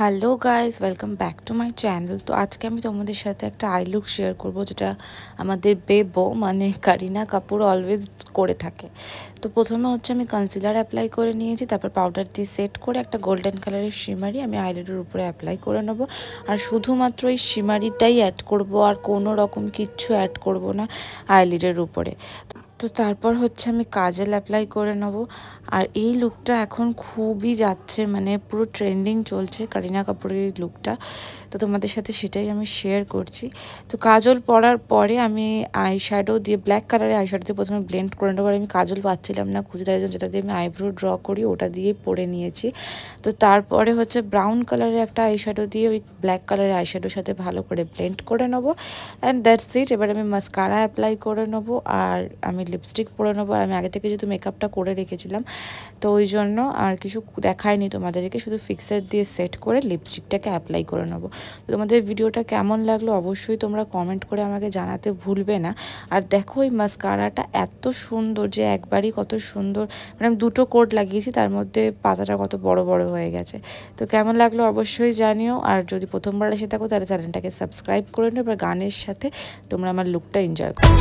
Hello guys, welcome back to my channel. তো আজকে আমি তোমাদের সাথে একটা আই লুক শেয়ার করব, যেটা আমাদের বেবো মানে কারিনা কাপুর অলওয়েজ করে থাকে। তো প্রথমে হচ্ছে আমি কনসিলার অ্যাপ্লাই করে নিয়েছি, তারপর পাউডার দিয়ে সেট করে একটা গোল্ডেন কালারের শিমারি আমি আইল্যান্ডের উপরে অ্যাপ্লাই করে নেব। আর শুধুমাত্র এই শিমারিটাই অ্যাড করব, আর কোনো রকম কিচ্ছু অ্যাড করব না আইলিডের উপরে। তো তারপর হচ্ছে আমি কাজল অ্যাপ্লাই করে নেব। আর এই লুকটা এখন খুবই যাচ্ছে, মানে পুরো ট্রেন্ডিং চলছে কারিনা কাপুরের এই লুকটা। তো তোমাদের সাথে সেটাই আমি শেয়ার করছি। তো কাজল পরার পরে আমি আইশ্যাডো দিয়ে, ব্ল্যাক কালারের আইশ্যাডো দিয়ে প্রথমে ব্লেন্ড করে নেবো। আর আমি কাজল পাচ্ছিলাম না খুঁজে, তাই জন্য যেটা দিয়ে আমি আইব্রো ড্র করি ওটা দিয়ে পরে নিয়েছি। তো তারপরে হচ্ছে ব্রাউন কালারের একটা আইশ্যাডো দিয়ে ওই ব্ল্যাক কালারের আইশ্যাডোর সাথে ভালো করে ব্লেন্ড করে নেবো। And that's it. এবার আমি মাস্কারা অ্যাপ্লাই করে নেবো, আর আমি লিপস্টিক পরে নেবো। আর আমি আগে থেকে যেহেতু মেকআপটা করে রেখেছিলাম, তো ওই জন্য আর কিছু দেখায়নি তোমাদেরকে, শুধু ফিক্সার দিয়ে সেট করে লিপস্টিকটাকে অ্যাপ্লাই করে নেবো। তোমাদের ভিডিওটা কেমন লাগলো অবশ্যই তোমরা কমেন্ট করে আমাকে জানাতে ভুলবে না। আর দেখো এই মাস্কারাটা এত সুন্দর যে একবারই কত সুন্দর, মানে আমি দুটো কোট লাগিয়েছি, তার মধ্যে পাতাটা কত বড় বড় হয়ে গেছে। তো কেমন লাগলো অবশ্যই জানিও। আর যদি প্রথমবার এসে থাকো তাহলে চ্যানেলটাকে সাবস্ক্রাইব করে নিও। এবার গানের সাথে তোমরা আমার লুকটা এনজয় করো।